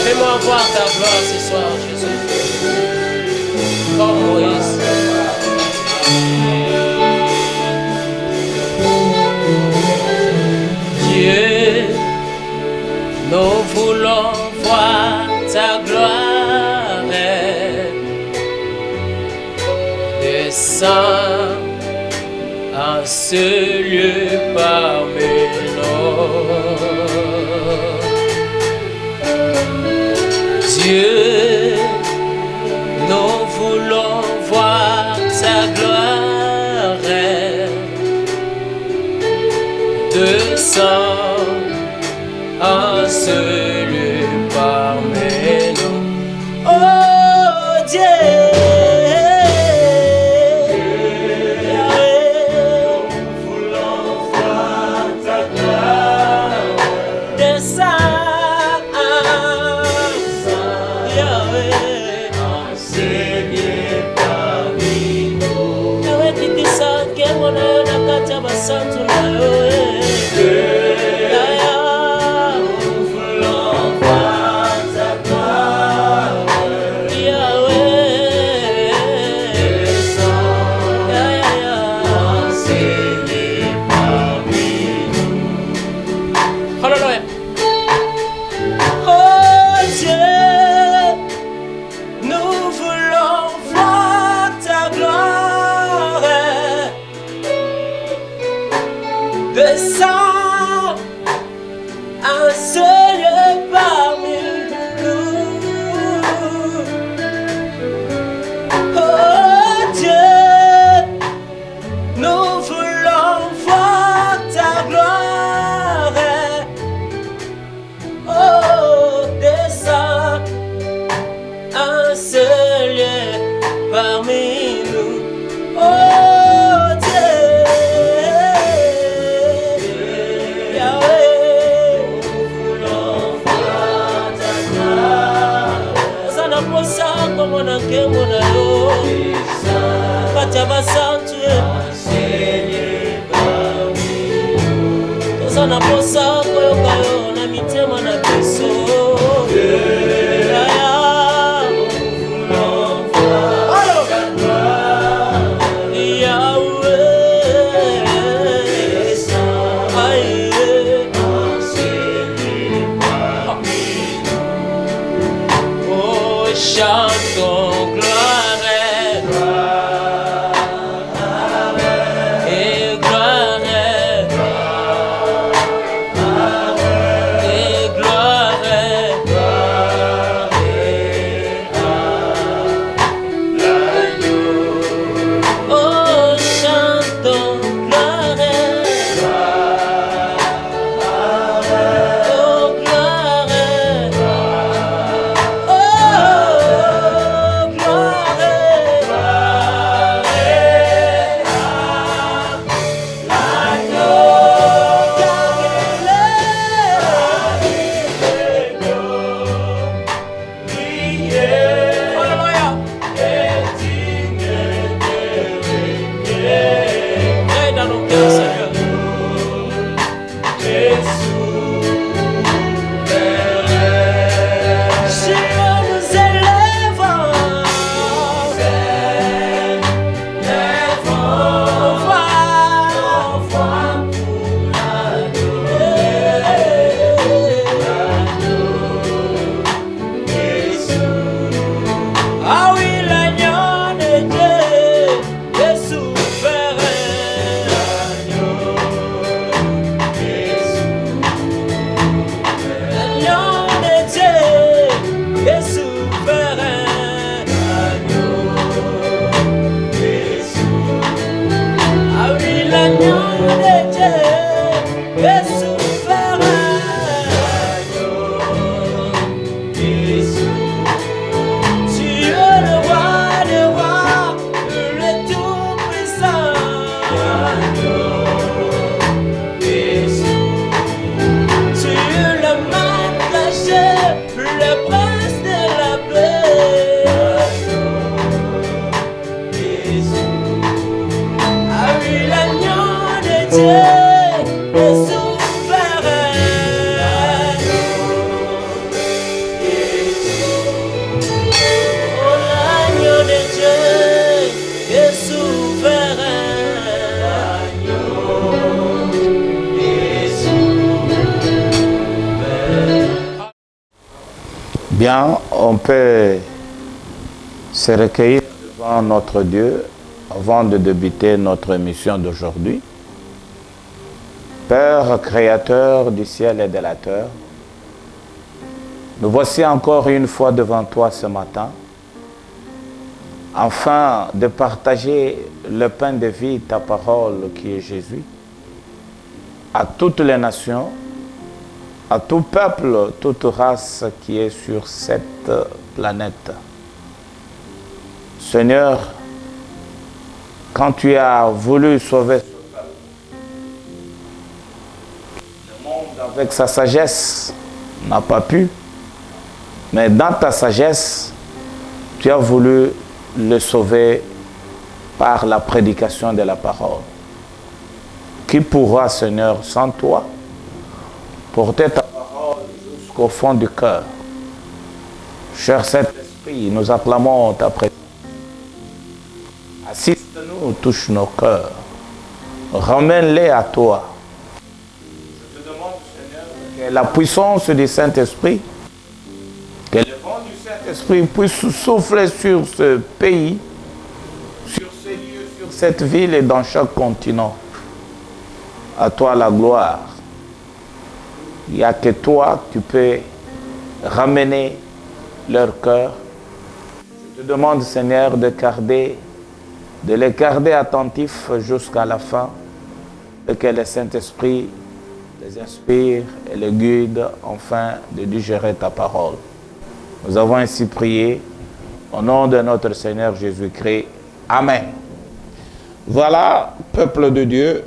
Fais-moi voir ta gloire ce soir, Jésus. Comme Moïse. Dieu, nous voulons voir ta gloire. Descends en ce lieu parmi nous. Dieu, nous voulons voir ta gloire. Descends en ce lieu parmi nous. Oh Dieu, nous voulons voir ta gloire. Descends Santo descends un seul parmi nous. Oh Dieu, nous voulons voir ta gloire. Oh, descends un seul parmi nous. Oh mona ke mona yo Kataba santu Tosana posa koyo kayo na mitema na biso Chantons gloire et gloire et gloire oh chantons gloire oh gloire Ah oui, l'agneau de Dieu est souverain. Oh, l'agneau de Dieu est souverain. Bien, on peut se recueillir devant notre Dieu avant de débuter notre mission d'aujourd'hui. Père créateur du ciel et de la terre, nous voici encore une fois devant toi ce matin, afin de partager le pain de vie, ta parole qui est Jésus, à toutes les nations, à tout peuple, toute race qui est sur cette planète. Seigneur, quand tu as voulu sauver le monde avec sa sagesse, n'a pas pu, mais dans ta sagesse, tu as voulu le sauver par la prédication de la parole. Qui pourra, Seigneur, sans toi, porter ta parole jusqu'au fond du cœur? Cher Saint-Esprit, nous acclamons ta présence. Assiste-nous, touche nos cœurs. Ramène-les à toi. Je te demande, Seigneur, que la puissance du Saint-Esprit, que le vent du Saint-Esprit puisse souffler sur ce pays, sur ces lieux, sur cette ville et dans chaque continent. À toi la gloire. Il n'y a que toi qui peux ramener leur cœur. Je te demande, Seigneur, de les garder attentifs jusqu'à la fin et que le Saint-Esprit les inspire et les guide afin de digérer ta parole. Nous avons ainsi prié au nom de notre Seigneur Jésus-Christ. Amen. Voilà, peuple de Dieu,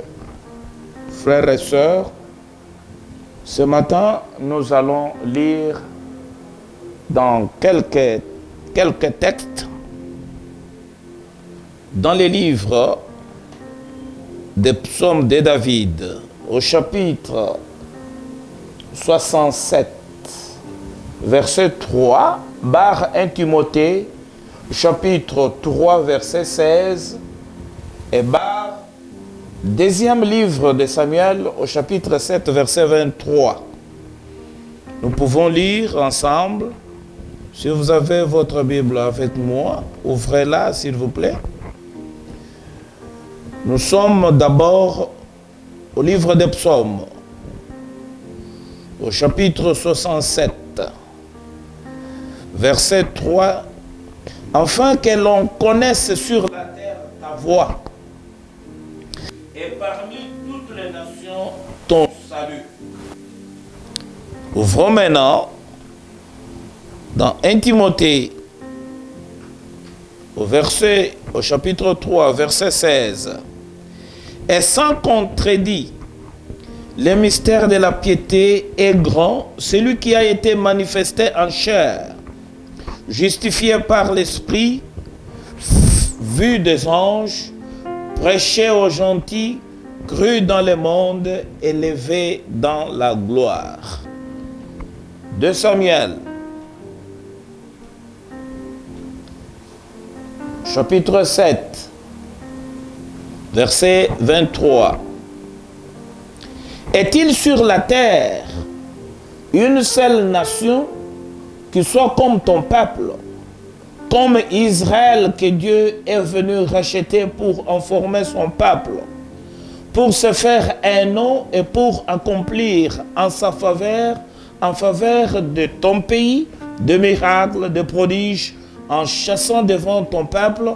frères et sœurs, ce matin, nous allons lire dans quelques textes dans les livres des psaumes de David, au chapitre 67, verset 3, barre 1 Timothée, chapitre 3, verset 16, et barre deuxième livre de Samuel, au chapitre 7, verset 23. Nous pouvons lire ensemble. Si vous avez votre Bible avec moi, ouvrez-la s'il vous plaît. Nous sommes d'abord au livre des psaumes, au chapitre 67, verset 3. Afin que l'on connaisse sur la terre ta voix, et parmi toutes les nations ton salut. Ouvrons maintenant dans 1 Timothée, au chapitre 3, verset 16. Et sans contredit, le mystère de la piété est grand, celui qui a été manifesté en chair, justifié par l'Esprit, vu des anges, prêché aux gentils, cru dans le monde, élevé dans la gloire. 2 Samuel, chapitre 7, verset 23. Est-il sur la terre une seule nation qui soit comme ton peuple, comme Israël que Dieu est venu racheter pour en former son peuple, pour se faire un nom et pour accomplir en sa faveur, en faveur de ton pays, de miracles, de prodiges, en chassant devant ton peuple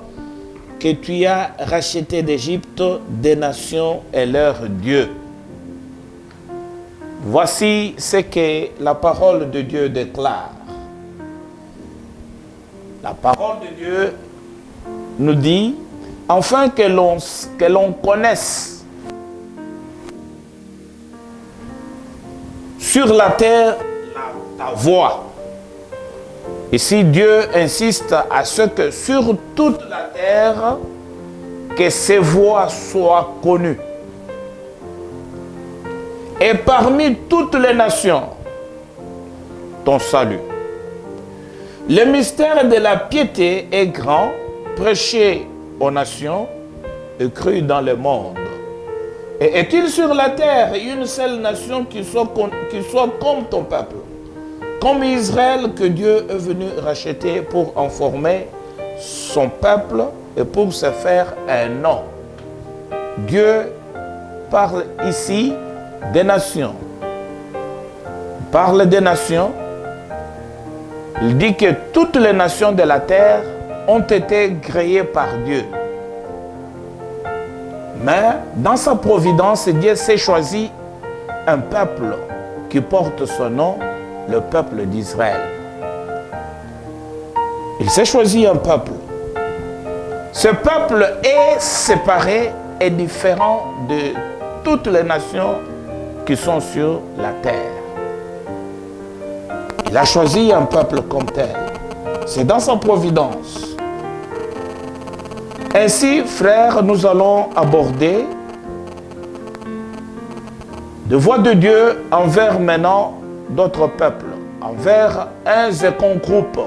que tu as racheté d'Égypte, des nations et leur Dieu. Voici ce que la parole de Dieu déclare. La parole de Dieu nous dit, afin que l'on connaisse sur la terre ta voix. Ici, Dieu insiste à ce que sur toute la terre, que ses voies soient connues. Et parmi toutes les nations, ton salut. Le mystère de la piété est grand, prêché aux nations et cru dans le monde. Et est-il sur la terre une seule nation qui soit comme ton peuple, comme Israël que Dieu est venu racheter pour en former son peuple et pour se faire un nom. Dieu parle ici des nations. Il parle des nations. Il dit que toutes les nations de la terre ont été créées par Dieu. Mais dans sa providence, Dieu s'est choisi un peuple qui porte son nom, le peuple d'Israël. Il s'est choisi un peuple. Ce peuple est séparé et différent de toutes les nations qui sont sur la terre. Il a choisi un peuple comme tel. C'est dans sa providence. Ainsi, frères, nous allons aborder de voix de Dieu envers maintenant d'autres peuples, envers un second groupe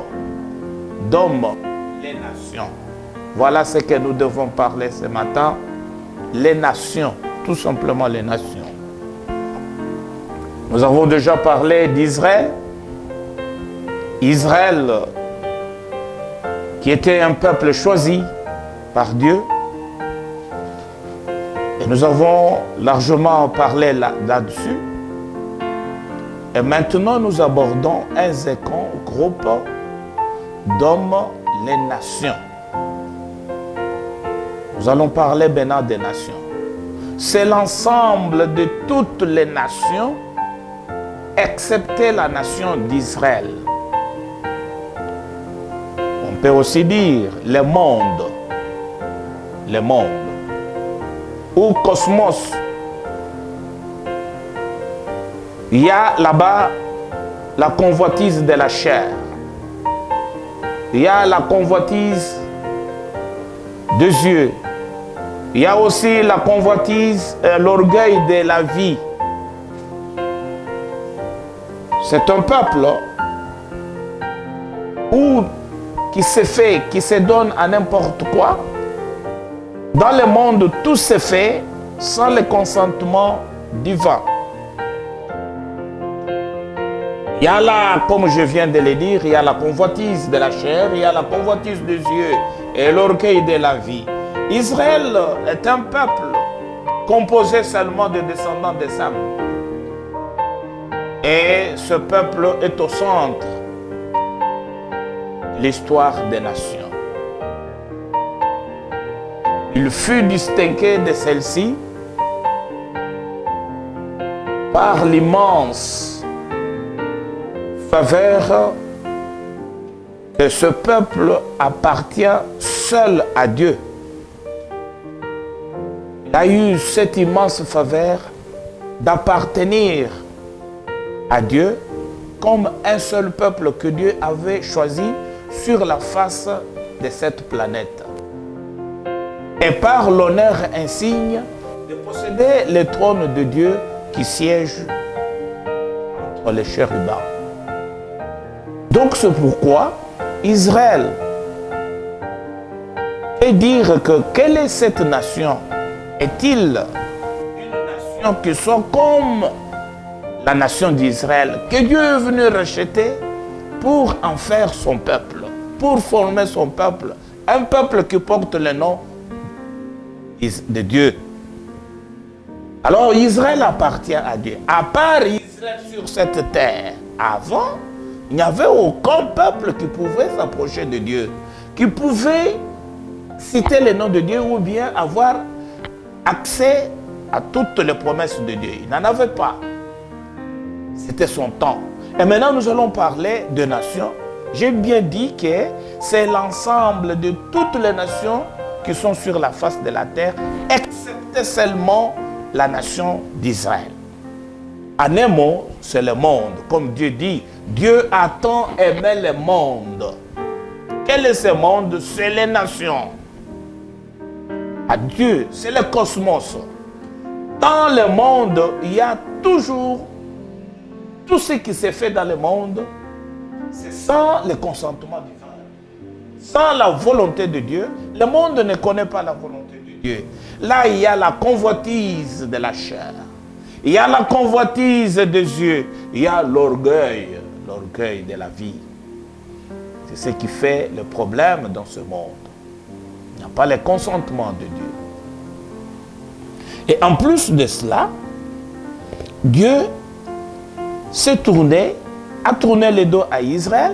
d'hommes, les nations. Voilà ce que nous devons parler ce matin, les nations, tout simplement les nations. Nous avons déjà parlé d'Israël. Israël, qui était un peuple choisi par Dieu. Et nous avons largement parlé là-dessus. Et maintenant, nous abordons un second groupe d'hommes, les nations. Nous allons parler maintenant des nations. C'est l'ensemble de toutes les nations, excepté la nation d'Israël. On peut aussi dire le monde, ou cosmos. Il y a là-bas la convoitise de la chair. Il y a la convoitise des yeux. Il y a aussi la convoitise, l'orgueil de la vie. C'est un peuple qui se fait, qui se donne à n'importe quoi. Dans le monde, tout se fait sans le consentement divin. Il y a là, comme je viens de le dire, il y a la convoitise de la chair, il y a la convoitise des yeux et l'orgueil de la vie. Israël est un peuple composé seulement de descendants de Sam. Et ce peuple est au centre de l'histoire des nations. Il fut distingué de celle-ci par l'immense faveur que ce peuple appartient seul à Dieu. Il a eu cette immense faveur d'appartenir à Dieu comme un seul peuple que Dieu avait choisi sur la face de cette planète. Et par l'honneur insigne de posséder le trône de Dieu qui siège entre les chérubins. Donc c'est pourquoi Israël peut dire que quelle est cette nation? Est-il une nation qui soit comme la nation d'Israël, que Dieu est venu racheter pour en faire son peuple, pour former son peuple, un peuple qui porte le nom de Dieu. Alors Israël appartient à Dieu. À part Israël sur cette terre, avant, il n'y avait aucun peuple qui pouvait s'approcher de Dieu, qui pouvait citer le nom de Dieu ou bien avoir accès à toutes les promesses de Dieu. Il n'en avait pas. C'était son temps. Et maintenant, nous allons parler de nations. J'ai bien dit que c'est l'ensemble de toutes les nations qui sont sur la face de la terre, excepté seulement la nation d'Israël. En un mot, c'est le monde. Comme Dieu dit, Dieu a tant aimé le monde. Quel est ce monde? C'est les nations. à Dieu, c'est le cosmos. Dans le monde, il y a toujours tout ce qui s'est fait dans le monde, c'est sans le consentement divin. Sans la volonté de Dieu, le monde ne connaît pas la volonté de Dieu. Là, il y a la convoitise de la chair. Il y a la convoitise des yeux. Il y a l'orgueil de la vie. C'est ce qui fait le problème dans ce monde. Il n'y a pas le consentement de Dieu. Et en plus de cela, Dieu a tourné le dos à Israël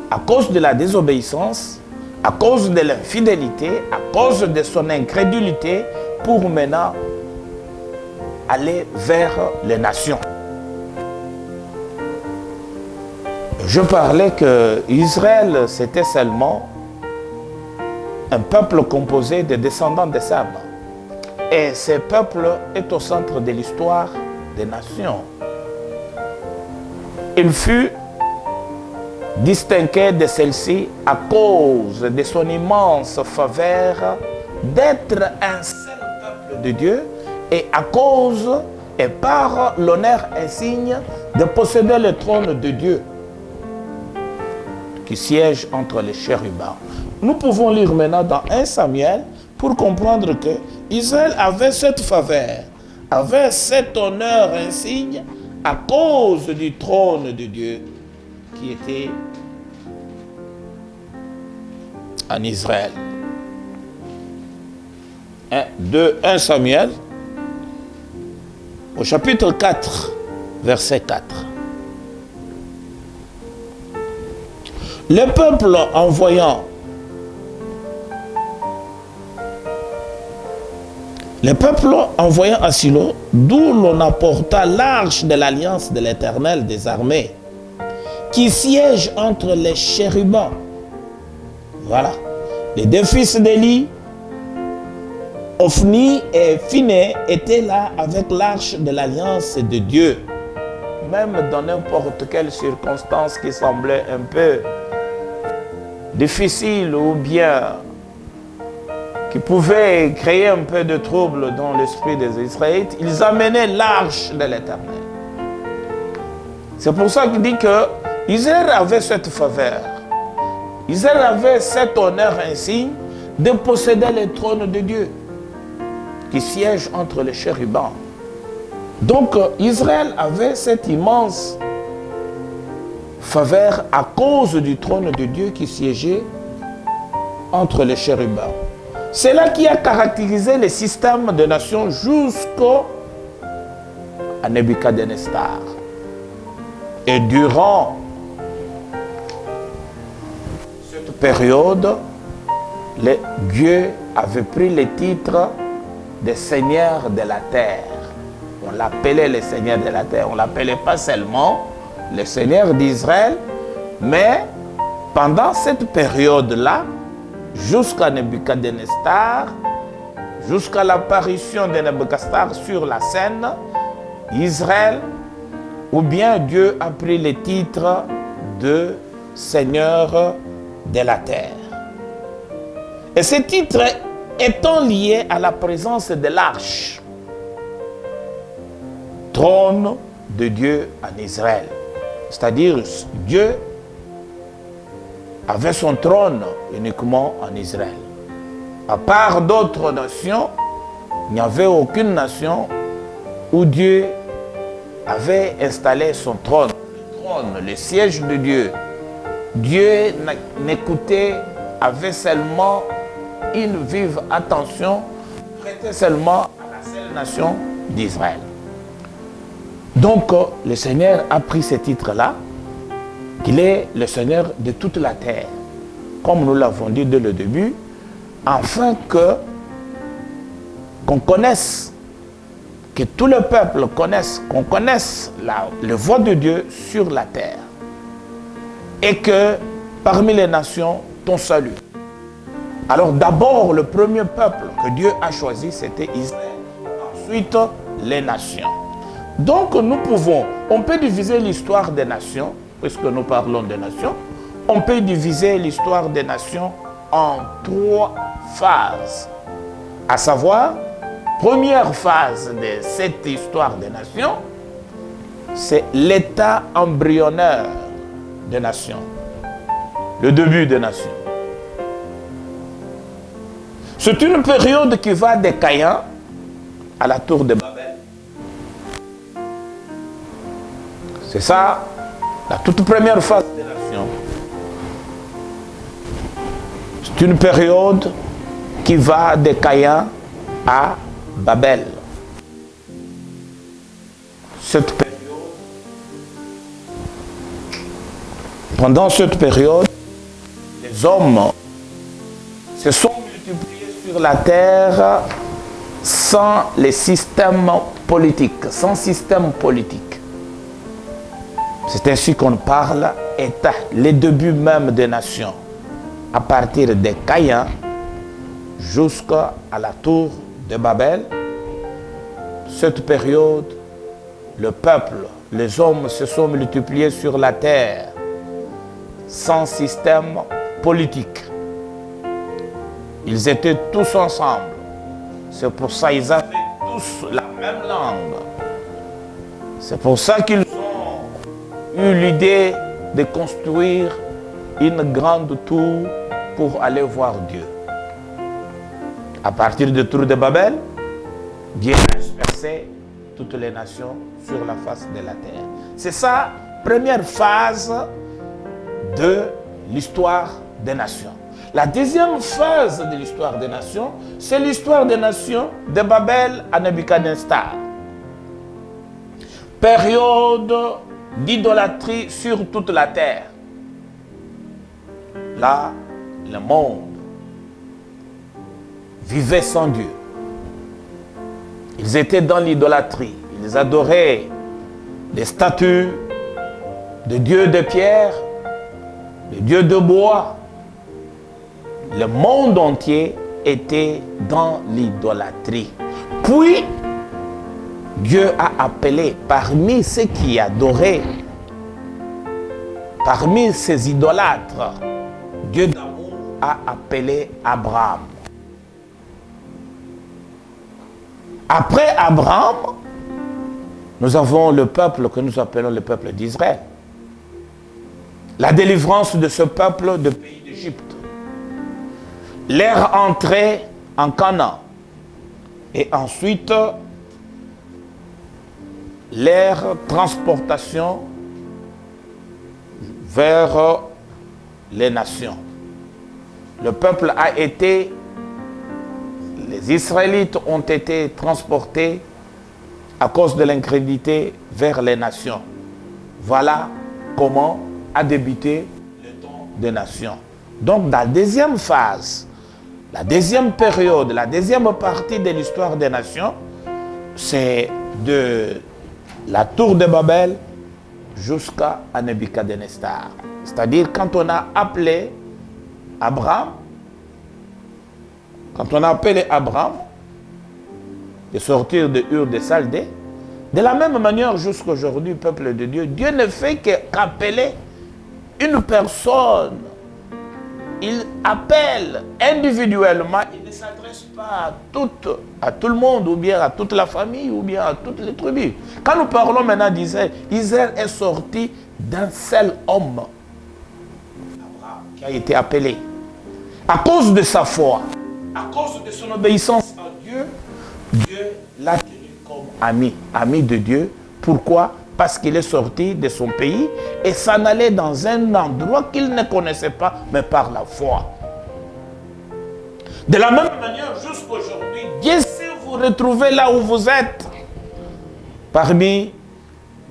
à cause de la désobéissance, à cause de l'infidélité, à cause de son incrédulité, pour maintenant aller vers les nations. Je parlais que Israël, c'était seulement un peuple composé de descendants de Sam. Et ce peuple est au centre de l'histoire des nations. Il fut distingué de celle-ci à cause de son immense faveur d'être un seul peuple de Dieu et à cause et par l'honneur insigne de posséder le trône de Dieu qui siège entre les chérubins. Nous pouvons lire maintenant dans 1 Samuel pour comprendre que Israël avait cette faveur, avait cet honneur insigne à cause du trône de Dieu qui était en Israël. 1 Samuel, au chapitre 4, verset 4. Le peuple en voyant à Silo, d'où l'on apporta l'arche de l'alliance de l'Éternel des armées, qui siège entre les chérubins. Voilà. Les deux fils d'Élie, Ophni et Phiné, étaient là avec l'arche de l'alliance de Dieu. Même dans n'importe quelle circonstance qui semblait un peu difficile ou bien qui pouvait créer un peu de trouble dans l'esprit des Israélites, ils amenaient l'arche de l'Éternel. C'est pour ça qu'il dit que Israël avait cette faveur. Israël avait cet honneur insigne de posséder le trône de Dieu qui siège entre les chérubins. Donc Israël avait cette immense faveur à cause du trône de Dieu qui siégeait entre les chérubins. C'est là qui a caractérisé le système de nations jusqu'à Nebuchadnezzar. Et durant cette période, Dieu avait pris le titre de Seigneur de la terre. On l'appelait le Seigneur de la terre. On ne l'appelait pas seulement le Seigneur d'Israël, mais pendant cette période-là, jusqu'à Nebuchadnezzar, jusqu'à l'apparition de Nebuchadnezzar sur la scène, Israël, ou bien Dieu a pris le titre de Seigneur de la terre. Et ce titre étant lié à la présence de l'arche, trône de Dieu en Israël. C'est-à-dire, Dieu avait son trône uniquement en Israël. À part d'autres nations, il n'y avait aucune nation où Dieu avait installé son trône. Le trône, le siège de Dieu. Dieu n'écoutait, avait seulement une vive attention, prêtait seulement à la seule nation d'Israël. Donc, le Seigneur a pris ce titre-là, qu'il est le Seigneur de toute la terre, comme nous l'avons dit dès le début, afin qu'on connaisse, que tout le peuple connaisse, qu'on connaisse le voie de Dieu sur la terre, et que parmi les nations, ton salut. Alors d'abord, le premier peuple que Dieu a choisi, c'était Israël. Ensuite, les nations. Donc on peut diviser l'histoire des nations, puisque nous parlons des nations, on peut diviser l'histoire des nations en 3 phases. À savoir, première phase de cette histoire des nations, c'est l'état embryonnaire des nations. Le début des nations. C'est une période qui va de Caïn à la tour de Babel. C'est ça, la toute première phase des nations. C'est une période qui va de Caïn à Babel. Cette période, pendant cette période, les hommes se sont multipliés sur la terre sans les systèmes politiques, sans système politique. C'est ainsi qu'on parle État, les débuts même des nations, à partir de Caïn jusqu'à la tour de Babel. Cette période, le peuple, les hommes se sont multipliés sur la terre sans système politique. Ils étaient tous ensemble. C'est pour ça qu'ils avaient tous la même langue. C'est pour ça qu'ils ont eu l'idée de construire une grande tour pour aller voir Dieu. À partir de tour de Babel, Dieu a dispersé toutes les nations sur la face de la terre. C'est ça, première phase de l'histoire des nations. La deuxième phase de l'histoire des nations, c'est l'histoire des nations de Babel à Nebuchadnezzar. Période d'idolâtrie sur toute la terre. Là, le monde vivait sans Dieu. Ils étaient dans l'idolâtrie. Ils adoraient des statues de dieux de pierre, de dieux de bois. Le monde entier était dans l'idolâtrie. Puis, Dieu a appelé parmi ceux qui adoraient, parmi ces idolâtres, Dieu d'amour a appelé Abraham. Après Abraham, nous avons le peuple que nous appelons le peuple d'Israël. La délivrance de ce peuple du pays d'Égypte. Leur entrée en Canaan. Et ensuite, leur transportation vers les nations. Le peuple a été, les Israélites ont été transportés à cause de l'incrédulité vers les nations. Voilà comment a débuté le temps des nations. Donc, dans la deuxième phase, la deuxième période, la deuxième partie de l'histoire des nations, c'est de la tour de Babel jusqu'à Nebuchadnezzar. C'est-à-dire quand on a appelé Abraham, de sortir de Ur de Chaldée, de la même manière jusqu'aujourd'hui, peuple de Dieu, Dieu ne fait qu'appeler une personne. Il appelle individuellement, il ne s'adresse pas à tout le monde, ou bien à toute la famille, ou bien à toutes les tribus. Quand nous parlons maintenant d'Israël, Israël est sorti d'un seul homme, Abraham, qui a été appelé. À cause de sa foi, à cause de son obéissance à Dieu, Dieu l'a tenu comme ami de Dieu. Pourquoi? Parce qu'il est sorti de son pays et s'en allait dans un endroit qu'il ne connaissait pas, mais par la foi. De la même manière, jusqu'aujourd'hui, Dieu sait vous retrouver là où vous êtes, parmi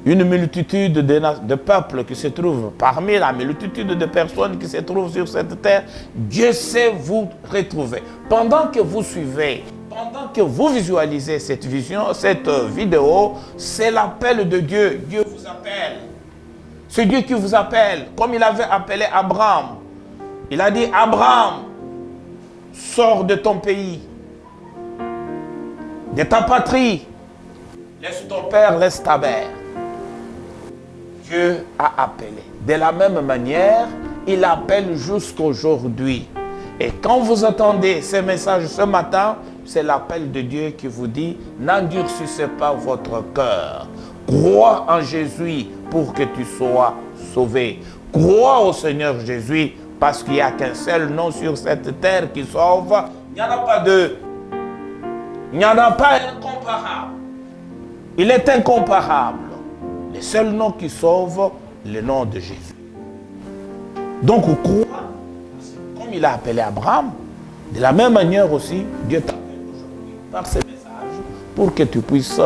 une multitude de peuples qui se trouvent, parmi la multitude de personnes qui se trouvent sur cette terre, Dieu sait vous retrouver. Pendant que vous suivez, pendant que vous visualisez cette vision, cette vidéo, c'est l'appel de Dieu. Dieu vous appelle. C'est Dieu qui vous appelle, comme il avait appelé Abraham. Il a dit, Abraham, sors de ton pays, de ta patrie, laisse ton père, laisse ta mère. Dieu a appelé. De la même manière, il appelle jusqu'aujourd'hui. Et quand vous entendez ces messages ce matin, c'est l'appel de Dieu qui vous dit, n'endurcissez pas votre cœur. Crois en Jésus pour que tu sois sauvé. Crois au Seigneur Jésus parce qu'il n'y a qu'un seul nom sur cette terre qui sauve. Il n'y en a pas deux. Il n'y en a pas incomparable. Il est incomparable. Le seul nom qui sauve, le nom de Jésus. Donc, crois, comme il a appelé Abraham, de la même manière aussi, Dieu t'appelle aujourd'hui par ce message pour que tu puisses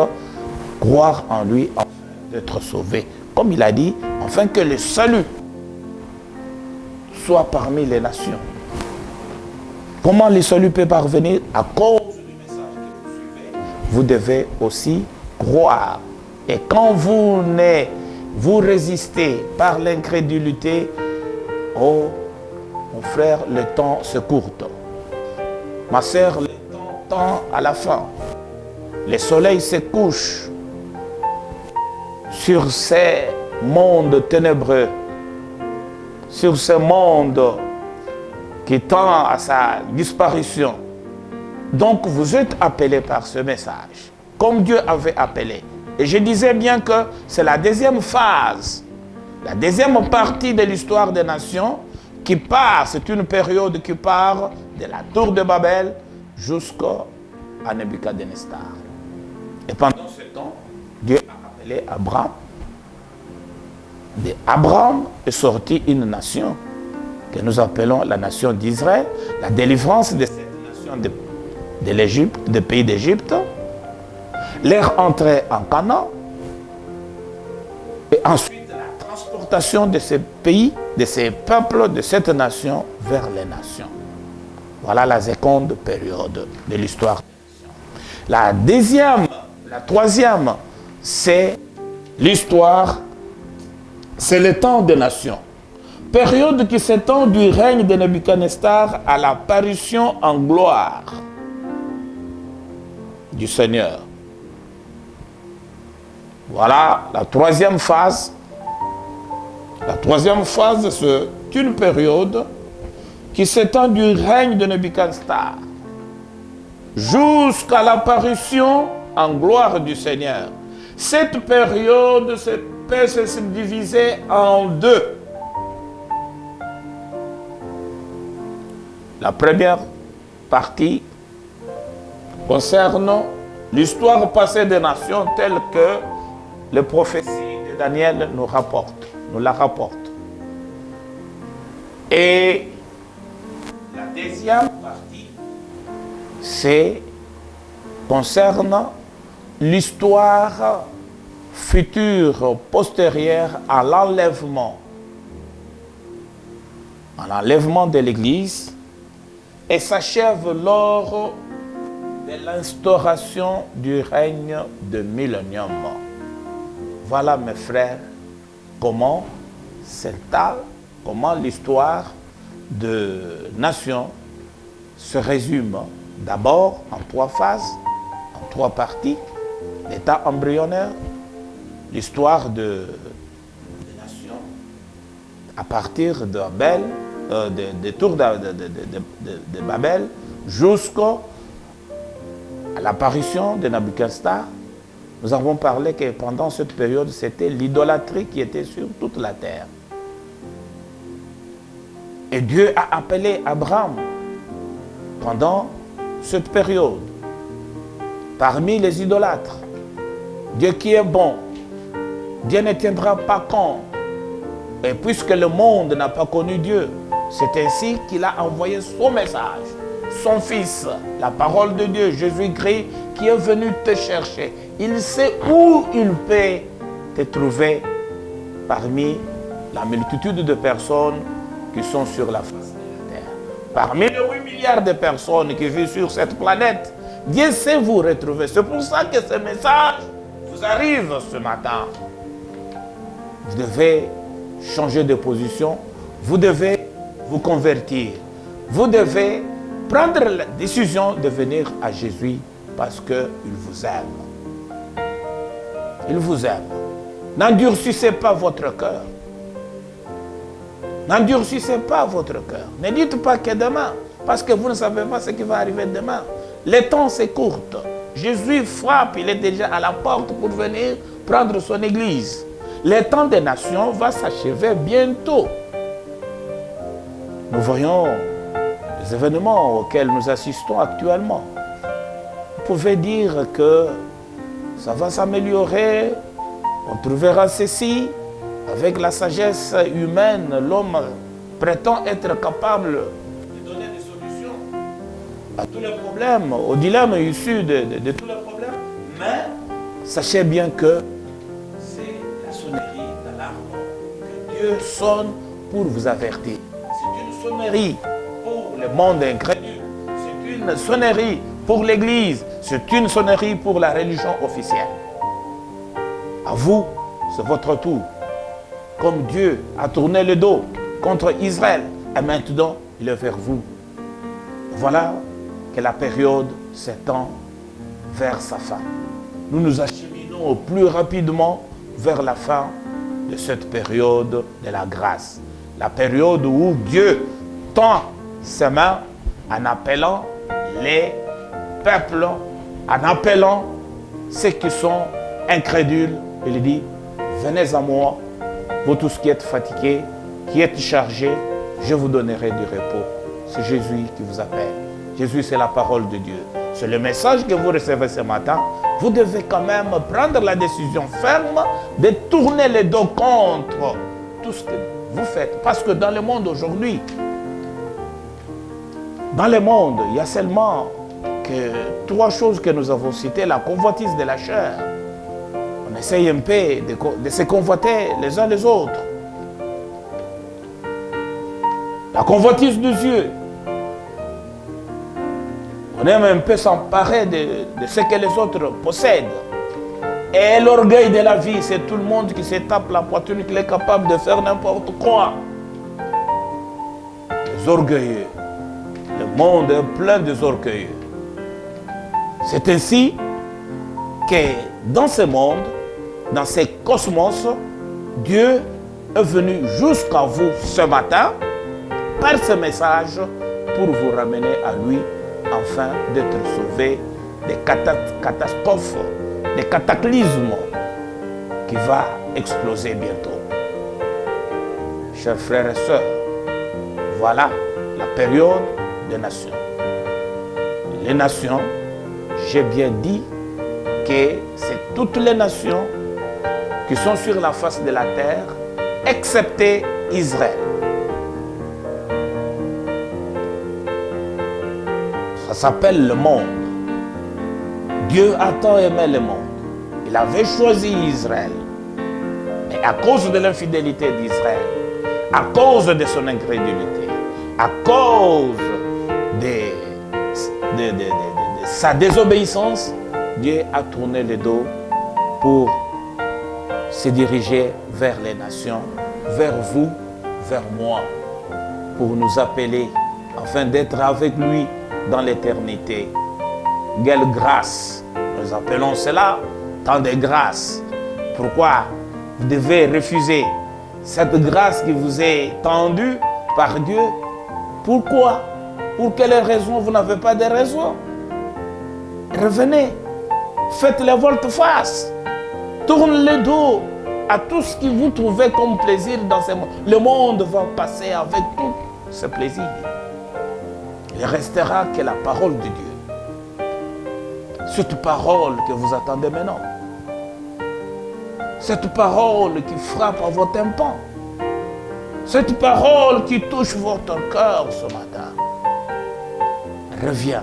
croire en lui afin d'être sauvé. Comme il a dit, afin que le salut soit parmi les nations. Comment le salut peut parvenir? À cause du message que vous suivez, vous devez aussi croire. Et quand vous résistez par l'incrédulité, oh, mon frère, le temps se courte. Ma sœur, le temps tend à la fin. Le soleil se couche sur ces mondes ténébreux, sur ce monde qui tend à sa disparition. Donc vous êtes appelés par ce message, comme Dieu avait appelé. Et je disais bien que c'est la deuxième phase, la deuxième partie de l'histoire des nations qui part, c'est une période qui part de la tour de Babel jusqu'à Nebuchadnezzar. Et pendant ce temps, Dieu a appelé Abraham. D'Abraham est sortie une nation que nous appelons la nation d'Israël, la délivrance de cette nation de l'Égypte, du pays d'Égypte, leur entrée en Canaan, et ensuite la transportation de ces pays, de ces peuples, de cette nation vers les nations. Voilà la seconde période de l'histoire des nations. La troisième, c'est l'histoire, c'est le temps des nations. Période qui s'étend du règne de Nebuchadnezzar à l'apparition en gloire du Seigneur. Voilà la troisième phase. La troisième phase, c'est une période qui s'étend du règne de Nebuchadnezzar jusqu'à l'apparition en gloire du Seigneur. Cette période peut se diviser en deux. La première partie concerne l'histoire passée des nations telle que les prophéties de Daniel nous la rapportent. Et la deuxième partie, concerne l'histoire future, postérieure à l'enlèvement de l'Église, et s'achève lors de l'instauration du règne de millénium. Voilà, mes frères, comment l'histoire de nation se résume d'abord en trois phases, en trois parties. L'état embryonnaire, l'histoire des nations à partir de Babel, des tours de Babel jusqu'à l'apparition de Nebuchadnezzar. Nous avons parlé que pendant cette période, c'était l'idolâtrie qui était sur toute la terre. Et Dieu a appelé Abraham pendant cette période, parmi les idolâtres. Dieu qui est bon, Dieu ne tiendra pas compte. Et puisque le monde n'a pas connu Dieu, c'est ainsi qu'il a envoyé son message, son Fils, la parole de Dieu, Jésus-Christ, qui est venu te chercher. Il sait où il peut te trouver parmi la multitude de personnes qui sont sur la face de la terre. Parmi les 8 milliards de personnes qui vivent sur cette planète, Dieu sait vous retrouver. C'est pour ça que ce message vous arrive ce matin. Vous devez changer de position, vous devez vous convertir, vous devez prendre la décision de venir à Jésus parce qu'il vous aime. Il vous aime. N'endurcissez pas votre cœur. N'endurcissez pas votre cœur. Ne dites pas que demain, parce que vous ne savez pas ce qui va arriver demain. Les temps s'écourtent. Jésus frappe, il est déjà à la porte pour venir prendre son église. Les temps des nations va s'achever bientôt. Nous voyons les événements auxquels nous assistons actuellement. Vous pouvez dire que ça va s'améliorer, on trouvera ceci. Avec la sagesse humaine, l'homme prétend être capable de donner des solutions à tous les problèmes, aux dilemmes issus de tous les problèmes. Mais sachez bien que c'est la sonnerie d'alarme que Dieu sonne pour vous avertir. C'est une sonnerie pour le monde incrédule. C'est une sonnerie pour l'Église. C'est une sonnerie pour la religion officielle. À vous, c'est votre tour. Comme Dieu a tourné le dos contre Israël, et maintenant il est vers vous. Voilà que la période s'étend vers sa fin. Nous nous acheminons plus rapidement vers la fin de cette période de la grâce. La période où Dieu tend ses mains en appelant les peuples, en appelant ceux qui sont incrédules. Il dit, venez à moi, vous tous qui êtes fatigués, qui êtes chargés, je vous donnerai du repos. C'est Jésus qui vous appelle. Jésus, c'est la parole de Dieu. C'est le message que vous recevez ce matin. Vous devez quand même prendre la décision ferme de tourner le dos contre tout ce que vous faites. Parce que dans le monde aujourd'hui, dans le monde, il y a seulement que 3 choses que nous avons citées. La convoitise de la chair. On essaye un peu de se convoiter les uns les autres. La convoitise des yeux. On aime un peu s'emparer de ce que les autres possèdent. Et l'orgueil de la vie, c'est tout le monde qui se tape la poitrine, qui est capable de faire n'importe quoi. Les orgueilleux. Le monde est plein des orgueilleux. C'est ainsi que dans ce monde, dans ce cosmos, Dieu est venu jusqu'à vous ce matin par ce message pour vous ramener à lui afin d'être sauvé des catastrophes, des cataclysmes qui va exploser bientôt. Chers frères et sœurs, voilà la période des nations. Les nations, j'ai bien dit que c'est toutes les nations qui sont sur la face de la terre, excepté Israël. Ça s'appelle le monde. Dieu a tant aimé le monde. Il avait choisi Israël. Mais à cause de l'infidélité d'Israël, à cause de son incrédulité, à cause de sa désobéissance, Dieu a tourné le dos pour se diriger vers les nations, vers vous, vers moi, pour nous appeler afin d'être avec lui dans l'éternité. Quelle grâce! Nous appelons cela tant de grâce. Pourquoi vous devez refuser cette grâce qui vous est tendue par Dieu? Pourquoi? Pour quelle raison? Vous n'avez pas de raison. Revenez, faites la volte-face, tournez le dos à tout ce qui vous trouvez comme plaisir dans ce monde. Le monde va passer avec tout ce plaisir. Il ne restera que la parole de Dieu. Cette parole que vous attendez maintenant. Cette parole qui frappe à vos tympans. Cette parole qui touche votre cœur ce matin. Reviens.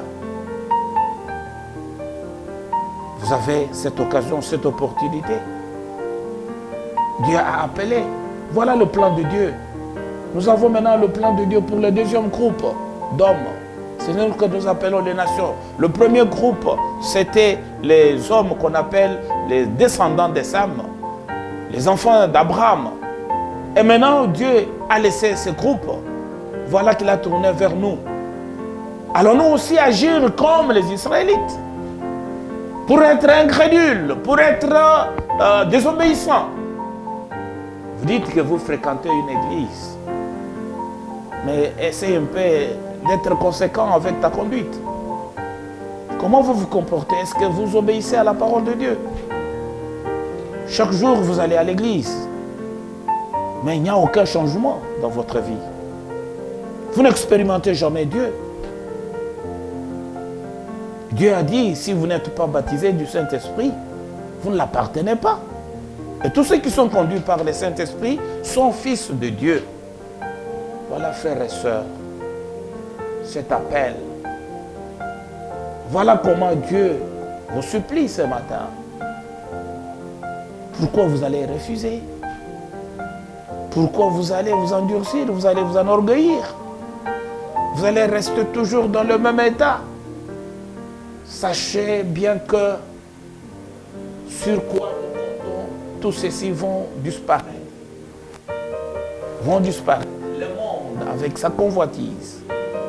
Vous avez cette occasion, cette opportunité. Dieu a appelé. Voilà le plan de Dieu. Nous avons maintenant le plan de Dieu pour le deuxième groupe d'hommes. C'est nous que nous appelons les nations. Le premier groupe, c'était les hommes qu'on appelle les descendants de Sam, les enfants d'Abraham. Et maintenant, Dieu a laissé ce groupe. Voilà qu'il a tourné vers nous. Allons-nous aussi agir comme les Israélites? Pour être incrédules, pour être désobéissants. Vous dites que vous fréquentez une église. Mais essaye un peu d'être conséquent avec ta conduite. Comment vous vous comportez? Est-ce que vous obéissez à la parole de Dieu? Chaque jour, vous allez à l'église. Mais il n'y a aucun changement dans votre vie. Vous n'expérimentez jamais Dieu. Dieu a dit, si vous n'êtes pas baptisé du Saint-Esprit, vous ne l'appartenez pas. Et tous ceux qui sont conduits par le Saint-Esprit sont fils de Dieu. Voilà, frères et sœurs, cet appel. Voilà comment Dieu vous supplie ce matin. Pourquoi vous allez refuser? Pourquoi vous allez vous endurcir? Vous allez vous enorgueillir? Vous allez rester toujours dans le même état? Sachez bien que sur quoi nous comptons, tous ceci vont disparaître. Vont disparaître. Le monde, avec sa convoitise,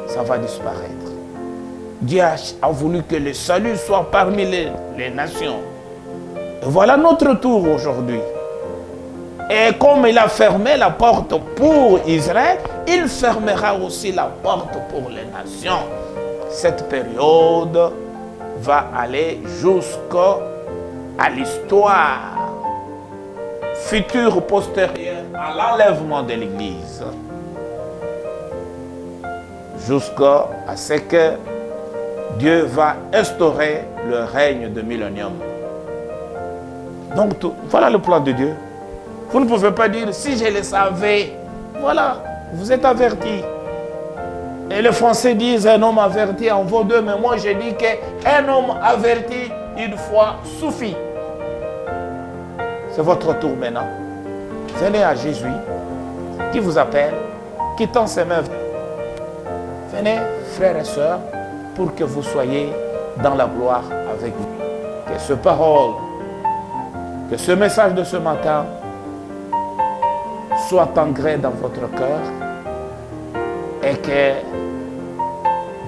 ça va disparaître. Dieu a voulu que le salut soit parmi les nations. Et voilà notre tour aujourd'hui. Et comme il a fermé la porte pour Israël, il fermera aussi la porte pour les nations. Cette période va aller jusqu'à l'histoire future, postérieure à l'enlèvement de l'Église. Jusqu'à ce que Dieu va instaurer le règne de millénium. Donc, voilà le plan de Dieu. Vous ne pouvez pas dire, si je le savais, voilà, vous êtes avertis. Et les Français disent, un homme averti en vaut deux, mais moi je dis qu'un homme averti une fois suffit. C'est votre tour maintenant. Venez à Jésus, qui vous appelle, qui tend ses mains. Venez, frères et sœurs, pour que vous soyez dans la gloire avec nous. Que ce parole, que ce message de ce matin soit ancré dans votre cœur et que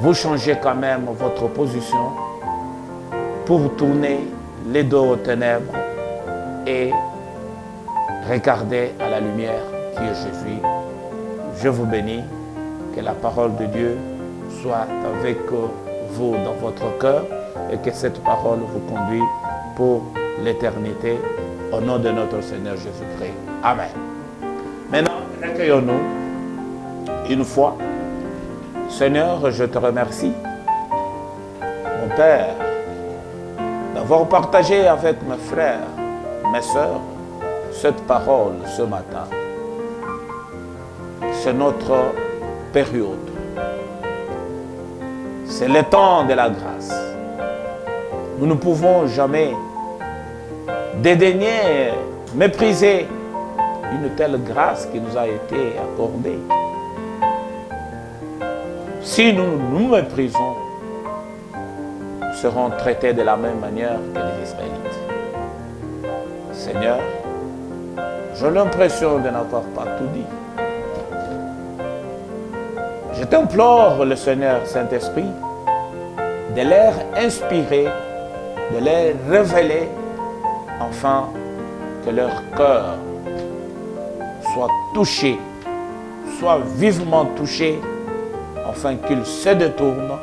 vous changez quand même votre position pour tourner les dos aux ténèbres et regarder à la lumière qui est Jésus. Je vous bénis, que la parole de Dieu soit avec vous dans votre cœur et que cette parole vous conduise pour l'éternité au nom de notre Seigneur Jésus-Christ. Amen. Maintenant, recueillons-nous une fois. Seigneur, je te remercie, mon Père, d'avoir partagé avec mes frères, mes sœurs, cette parole ce matin. C'est notre période. C'est le temps de la grâce. Nous ne pouvons jamais dédaigner, mépriser une telle grâce qui nous a été accordée. Si nous nous méprisons, nous serons traités de la même manière que les Israélites. Seigneur, j'ai l'impression de n'avoir pas tout dit. Je t'implore, le Seigneur Saint-Esprit, de leur inspirer, de leur révéler, afin que leur cœur soit touché, soit vivement touché, afin qu'ils se détournent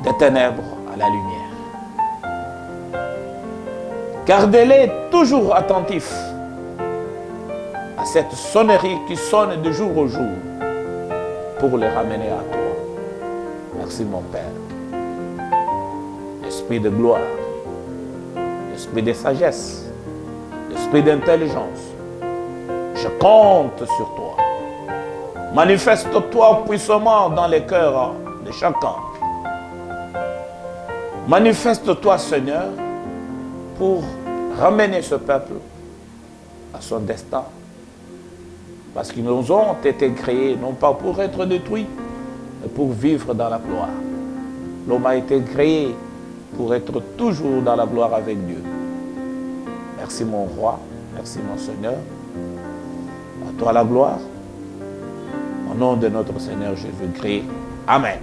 des ténèbres à la lumière. Gardez-les toujours attentifs à cette sonnerie qui sonne de jour au jour pour les ramener à toi. Merci mon Père. Esprit de gloire, esprit de sagesse, esprit d'intelligence, je compte sur toi. Manifeste-toi puissamment dans les cœurs de chacun. Manifeste-toi, Seigneur, pour ramener ce peuple à son destin. Parce qu'ils nous ont été créés, non pas pour être détruits, mais pour vivre dans la gloire. L'homme a été créé pour être toujours dans la gloire avec Dieu. Merci mon roi, merci mon Seigneur. À toi la gloire. Au nom de notre Seigneur Jésus-Christ. Amen.